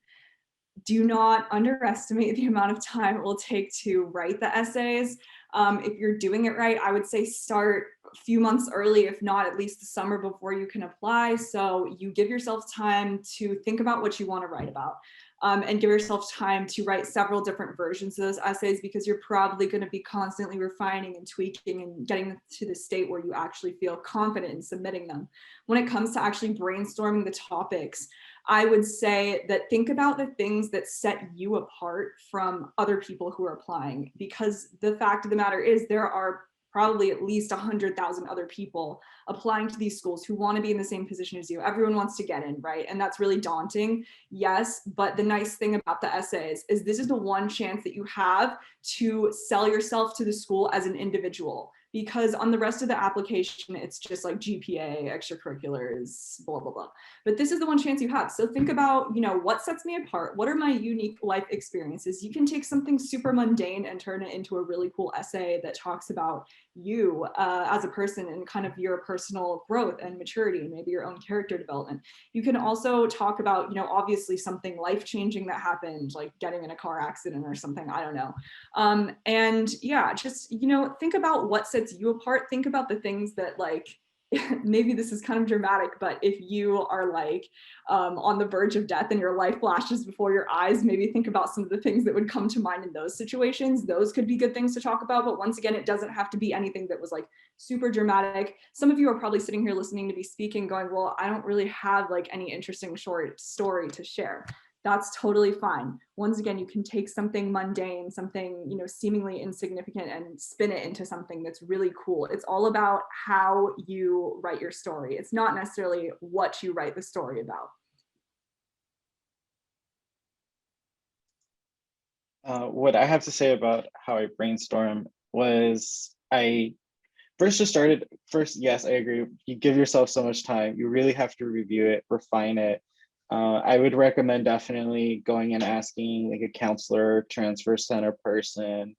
Do not underestimate the amount of time it will take to write the essays. If you're doing it right, I would say start a few months early, if not at least the summer before you can apply. So you give yourself time to think about what you want to write about, and give yourself time to write several different versions of those essays, because you're probably going to be constantly refining and tweaking and getting to the state where you actually feel confident in submitting them. When it comes to actually brainstorming the topics, I would say that think about the things that set you apart from other people who are applying, because the fact of the matter is there are probably at least 100,000 other people applying to these schools who want to be in the same position as you. Everyone wants to get in, right? And that's really daunting, yes. But the nice thing about the essays is this is the one chance that you have to sell yourself to the school as an individual. Because on the rest of the application, it's just like GPA, extracurriculars, blah, blah, blah. But this is the one chance you have. So think about, you know, what sets me apart? What are my unique life experiences? You can take something super mundane and turn it into a really cool essay that talks about you as a person and kind of your personal growth and maturity, and maybe your own character development. You can also talk about, you know, obviously something life-changing that happened, like getting in a car accident or something, I don't know. And yeah, just, you know, think about what sets you apart. Think about the things that like maybe this is kind of dramatic, but if you are like on the verge of death and your life flashes before your eyes, maybe think about some of the things that would come to mind in those situations. Those could be good things to talk about. But once again, it doesn't have to be anything that was like super dramatic. Some of you are probably sitting here listening to me speaking going, well, I don't really have like any interesting short story to share. That's totally fine. Once again, you can take something mundane, something, you know, seemingly insignificant and spin it into something that's really cool. It's all about how you write your story. It's not necessarily what you write the story about. What I have to say about how I brainstorm was I first just started, yes, I agree. You give yourself so much time. You really have to review it, refine it. I would recommend definitely going and asking like a counselor, transfer center person,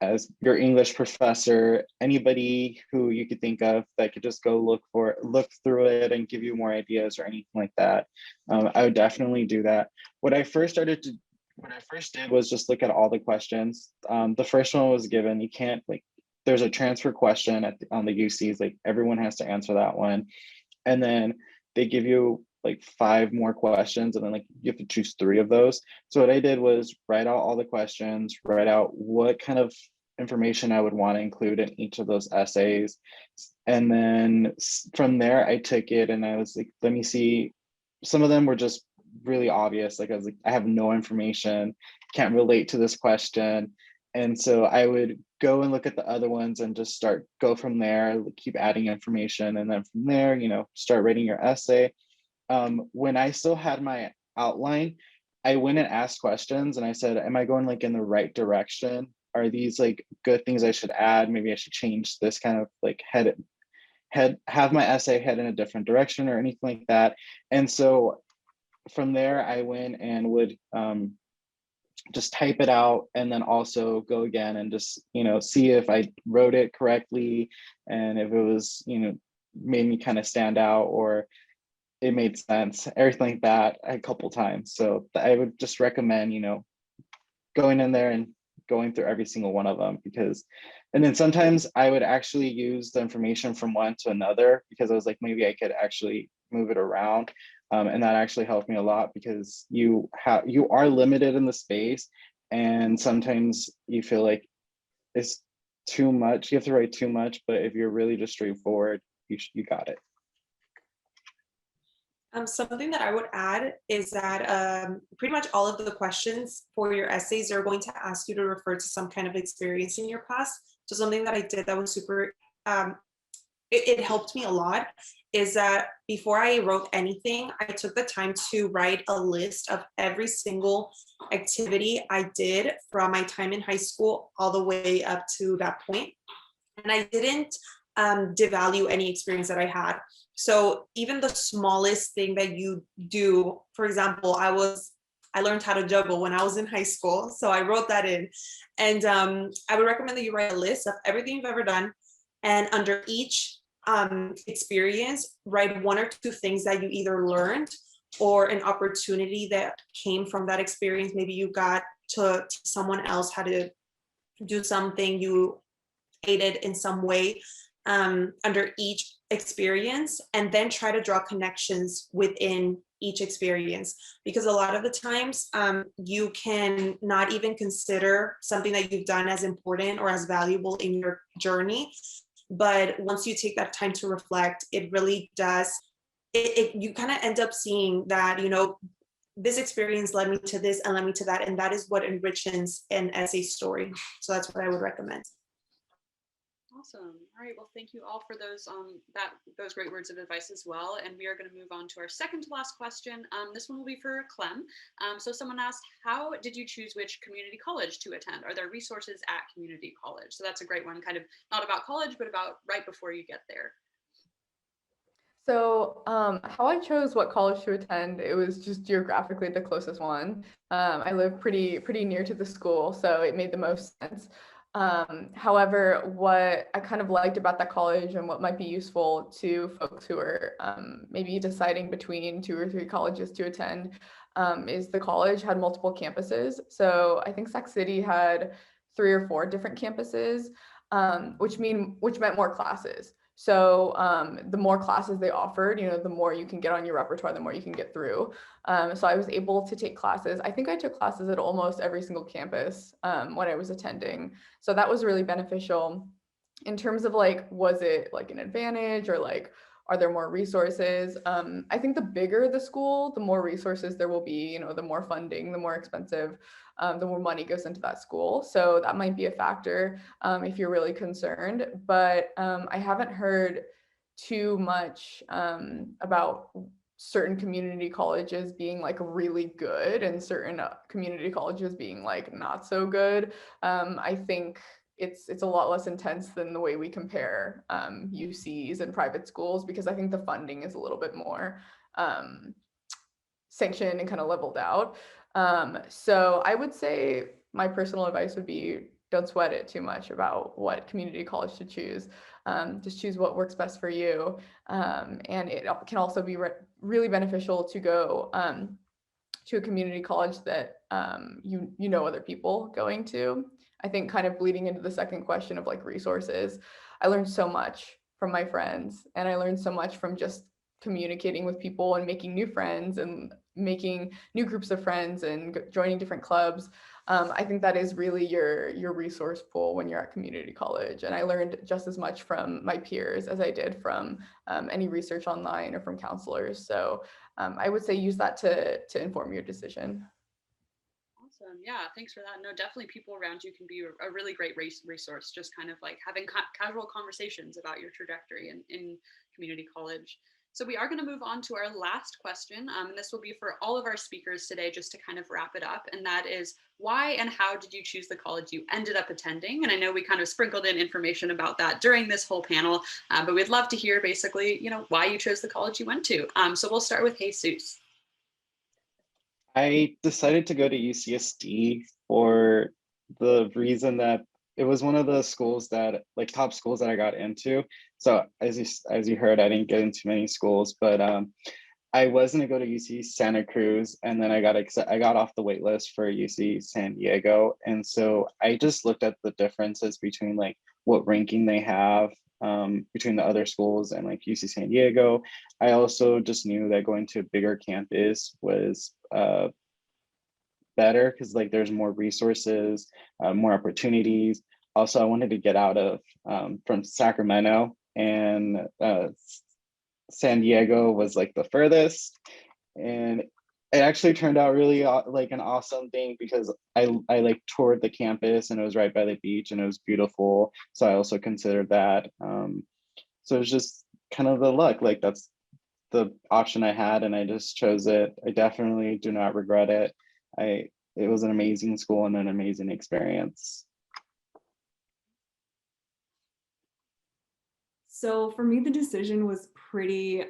as your English professor, anybody who you could think of that could just go look through it and give you more ideas or anything like that. I would definitely do that. What I first did was just look at all the questions. The first one was given, you can't like, there's a transfer question on the UCs, like everyone has to answer that one. And then they give you like 5 more questions and then like you have to choose 3 of those. So what I did was write out all the questions, write out what kind of information I would want to include in each of those essays. And then from there, I took it and I was like, let me see. Some of them were just really obvious. Like I was like, I have no information, can't relate to this question. And so I would go and look at the other ones and just go from there, keep adding information. And then from there, you know, start writing your essay. When I still had my outline, I went and asked questions and I said, am I going like in the right direction? Are these like good things I should add? Maybe I should change this kind of like have my essay head in a different direction or anything like that. And so from there, I went and would just type it out and then also go again and just, you know, see if I wrote it correctly and if it was, you know, made me kind of stand out or it made sense, everything like that a couple times. So I would just recommend, you know, going in there and going through every single one of them and then sometimes I would actually use the information from one to another because I was like, maybe I could actually move it around. And that actually helped me a lot because you are limited in the space and sometimes you feel like it's too much, you have to write too much, but if you're really just straightforward, you got it. Something that I would add is that pretty much all of the questions for your essays are going to ask you to refer to some kind of experience in your past. So something that I did that was super, it helped me a lot is that before I wrote anything, I took the time to write a list of every single activity I did from my time in high school all the way up to that point. And I didn't devalue any experience that I had. So even the smallest thing that you do, for example, I learned how to juggle when I was in high school. So I wrote that in. And I would recommend that you write a list of everything you've ever done. And under each experience, write 1 or 2 things that you either learned or an opportunity that came from that experience. Maybe you got to teach someone else how to do something, you aided in some way under each experience, and then try to draw connections within each experience, because a lot of the times you can not even consider something that you've done as important or as valuable in your journey, but once you take that time to reflect, it really does, you kind of end up seeing that, you know, this experience led me to this and led me to that, and that is what enriches an essay story. So that's what I would recommend. Awesome. All right. Well, thank you all for those those great words of advice as well. And we are going to move on to our second to last question. This one will be for Clem. So someone asked, how did you choose which community college to attend? Are there resources at community college? So that's a great one, kind of not about college, but about right before you get there. So how I chose what college to attend, it was just geographically the closest one. I live pretty near to the school, so it made the most sense. However, what I kind of liked about that college and what might be useful to folks who are maybe deciding between 2 or 3 colleges to attend is the college had multiple campuses. So I think Sac City had 3 or 4 different campuses, which meant more classes. So the more classes they offered, the more you can get on your repertoire, the more you can get through. So I was able to take classes. I think I took classes at almost every single campus when I was attending. So that was really beneficial. In terms of like, was it like an advantage or like, are there more resources? I think the bigger the school, the more resources there will be, the more funding, the more expensive, the more money goes into that school. So that might be a factor if you're really concerned. But I haven't heard too much about certain community colleges being like really good and certain community colleges being like not so good. I think it's a lot less intense than the way we compare UCs and private schools, because I think the funding is a little bit more sanctioned and kind of leveled out. So I would say my personal advice would be, don't sweat it too much about what community college to choose. Just choose what works best for you. And it can also be really beneficial to go to a community college that you know other people going to. I think kind of bleeding into the second question of like resources, I learned so much from my friends, and I learned so much from just communicating with people and making new friends and making new groups of friends and joining different clubs. I think that is really your resource pool when you're at community college. And I learned just as much from my peers as I did from any research online or from counselors. So I would say use that to inform your decision. Awesome. Yeah, thanks for that. No, definitely people around you can be a really great resource, just kind of like having casual conversations about your trajectory in community college. So we are going to move on to our last question, and this will be for all of our speakers today, just to kind of wrap it up. And that is, why and how did you choose the college you ended up attending? And I know we kind of sprinkled in information about that during this whole panel, but we'd love to hear basically, why you chose the college you went to. So we'll start with Jesus. I decided to go to UCSD for the reason that it was one of the schools that, like, top schools that I got into. So as you heard, I didn't get into many schools, but I was gonna go to UC Santa Cruz, and then I got off the wait list for UC San Diego. And so I just looked at the differences between like what ranking they have between the other schools and like UC San Diego. I also just knew that going to a bigger campus was better because like there's more resources, more opportunities. Also, I wanted to get out of from Sacramento, and San Diego was like the furthest, and it actually turned out really like an awesome thing because I like toured the campus, and it was right by the beach and it was beautiful. So I also considered that. So it was just kind of the luck, like that's the option I had, and I just chose it. I definitely do not regret it. It was an amazing school and an amazing experience. So for me, the decision was pretty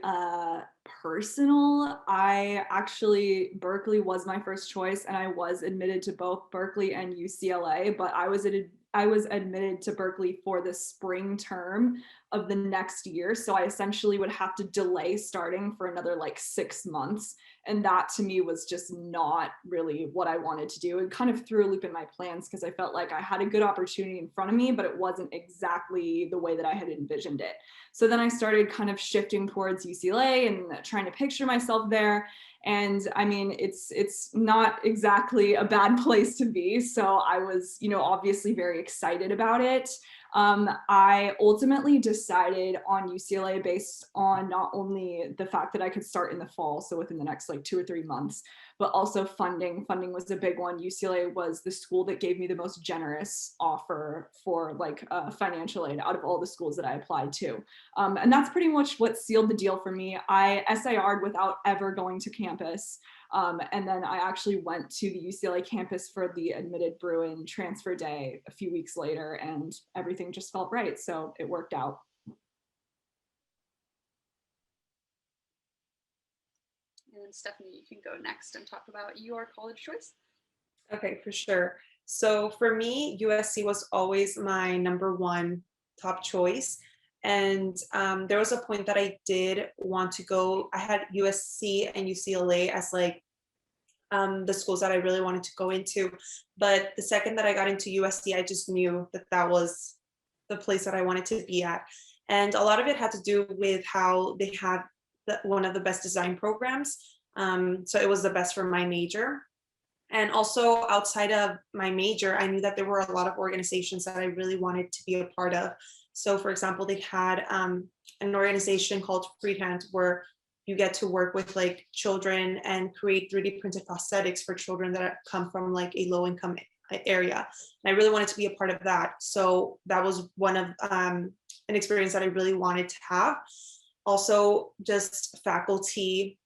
personal. Berkeley was my first choice, and I was admitted to both Berkeley and UCLA, but I was admitted to Berkeley for the spring term of the next year. So I essentially would have to delay starting for another like 6 months. And that to me was just not really what I wanted to do. It kind of threw a loop in my plans because I felt like I had a good opportunity in front of me, but it wasn't exactly the way that I had envisioned it. So then I started kind of shifting towards UCLA and trying to picture myself there. And I mean, it's not exactly a bad place to be. So I was, obviously very excited about it. I ultimately decided on UCLA based on not only the fact that I could start in the fall, so within the next like 2 or 3 months, but also funding. Funding was a big one. UCLA was the school that gave me the most generous offer for like financial aid out of all the schools that I applied to. And that's pretty much what sealed the deal for me. I SIR'd without ever going to campus. And then I actually went to the UCLA campus for the admitted Bruin transfer day a few weeks later, and everything just felt right. So it worked out. And Stephanie, you can go next and talk about your college choice. Okay, for sure. So for me, USC was always my #1 top choice. And there was a point that I did want to go. I had USC and UCLA as like the schools that I really wanted to go into. But the second that I got into USC, I just knew that that was the place that I wanted to be at. And a lot of it had to do with how they had one of the best design programs. So it was the best for my major. And also outside of my major, I knew that there were a lot of organizations that I really wanted to be a part of. So for example, they had an organization called Freehand, where you get to work with like children and create 3D printed prosthetics for children that come from like a low income area. And I really wanted to be a part of that. So that was one of an experience that I really wanted to have. Also just faculty,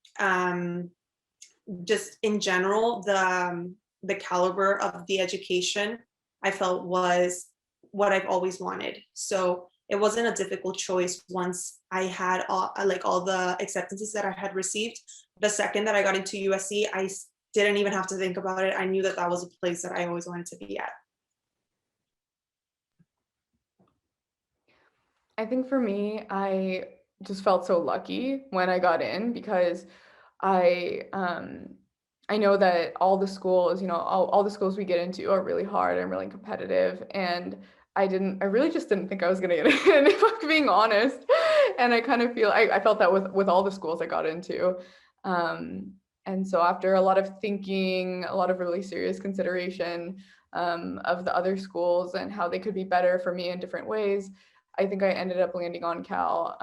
just in general, the caliber of the education I felt was what I've always wanted. So it wasn't a difficult choice once I had all the acceptances that I had received. The second that I got into USC, I didn't even have to think about it. I knew that that was a place that I always wanted to be at. I think for me, I just felt so lucky when I got in because I know that all the schools, all the schools we get into are really hard and really competitive. And I really just didn't think I was gonna get in, if I'm being honest. And I kind of I felt that with all the schools I got into. And so after a lot of thinking, a lot of really serious consideration of the other schools and how they could be better for me in different ways, I think I ended up landing on Cal.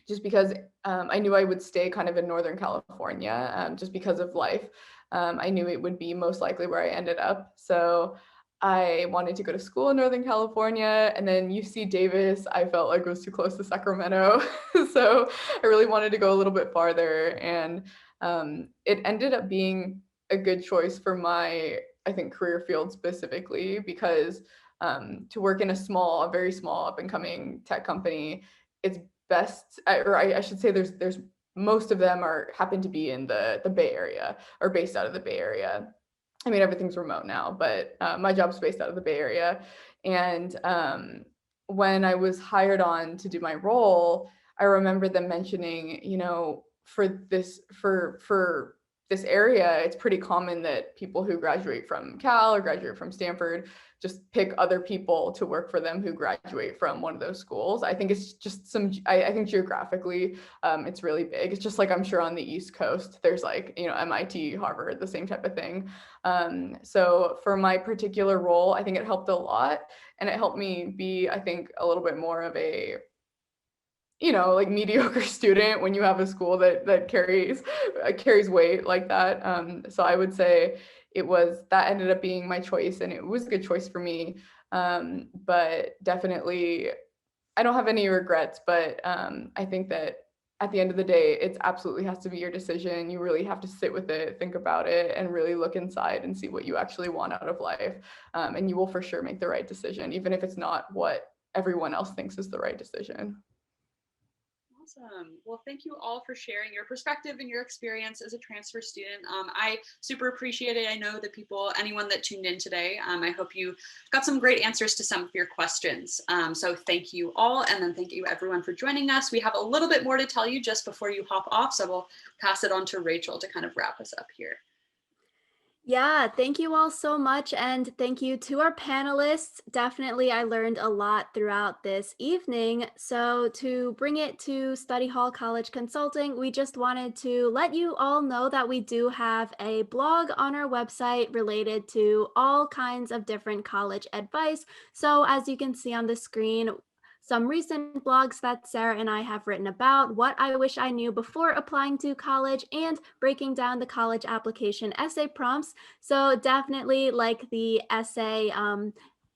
Just because I knew I would stay kind of in Northern California, just because of life. I knew it would be most likely where I ended up. So I wanted to go to school in Northern California, and then UC Davis, I felt like was too close to Sacramento. So I really wanted to go a little bit farther. And it ended up being a good choice for my, I think, career field specifically, because to work in a very small up and coming tech company, it's best, or I should say there's most of them happen to be in the Bay Area or based out of the Bay Area. I mean, everything's remote now, but my job's based out of the Bay Area. And when I was hired on to do my role, I remember them mentioning, for this area, it's pretty common that people who graduate from Cal or graduate from Stanford just pick other people to work for them who graduate from one of those schools. I think it's just I think geographically, it's really big. It's just like, I'm sure on the East Coast, there's like, MIT, Harvard, the same type of thing. So for my particular role, I think it helped a lot. And it helped me be, I think, a little bit more of a like mediocre student when you have a school that carries weight like that. So I would say that ended up being my choice, and it was a good choice for me. But definitely, I don't have any regrets, but I think that at the end of the day, it absolutely has to be your decision. You really have to sit with it, think about it, and really look inside and see what you actually want out of life. And you will for sure make the right decision, even if it's not what everyone else thinks is the right decision. Awesome. Well, thank you all for sharing your perspective and your experience as a transfer student. I super appreciate it. I know that anyone that tuned in today, I hope you got some great answers to some of your questions. So thank you all. And then thank you everyone for joining us. We have a little bit more to tell you just before you hop off. So we'll pass it on to Rachel to kind of wrap us up here. Yeah, thank you all so much. And thank you to our panelists. Definitely, I learned a lot throughout this evening. So to bring it to Study Hall College Consulting, we just wanted to let you all know that we do have a blog on our website related to all kinds of different college advice. So as you can see on the screen, some recent blogs that Sarah and I have written about, what I wish I knew before applying to college, and breaking down the college application essay prompts. So definitely, like the essay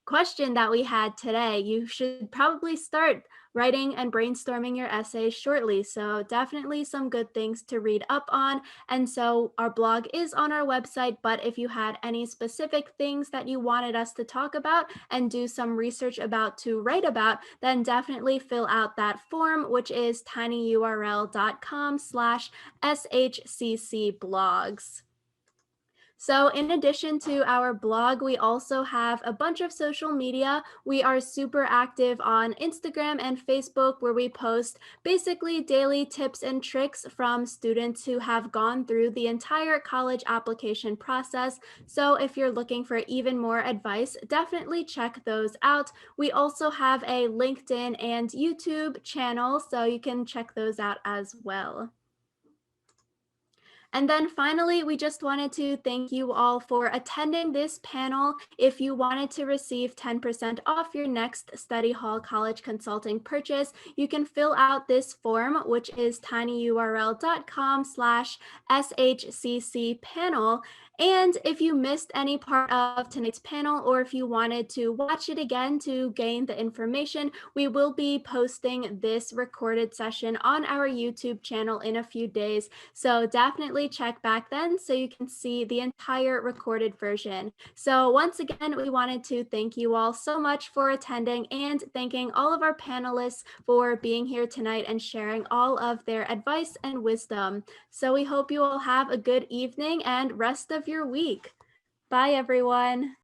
question that we had today, you should probably start writing and brainstorming your essays shortly. So definitely some good things to read up on. And so our blog is on our website, but if you had any specific things that you wanted us to talk about and do some research about to write about, then definitely fill out that form, which is tinyurl.com/shccblogs. So in addition to our blog, we also have a bunch of social media. We are super active on Instagram and Facebook, where we post basically daily tips and tricks from students who have gone through the entire college application process. So if you're looking for even more advice, definitely check those out. We also have a LinkedIn and YouTube channel, so you can check those out as well. And then finally, we just wanted to thank you all for attending this panel. If you wanted to receive 10% off your next Study Hall College Consulting purchase, you can fill out this form, which is tinyurl.com/shcc panel. And if you missed any part of tonight's panel, or if you wanted to watch it again to gain the information, we will be posting this recorded session on our YouTube channel in a few days. So definitely check back then so you can see the entire recorded version. So once again, we wanted to thank you all so much for attending, and thanking all of our panelists for being here tonight and sharing all of their advice and wisdom. So we hope you all have a good evening and rest of your week. Bye, everyone.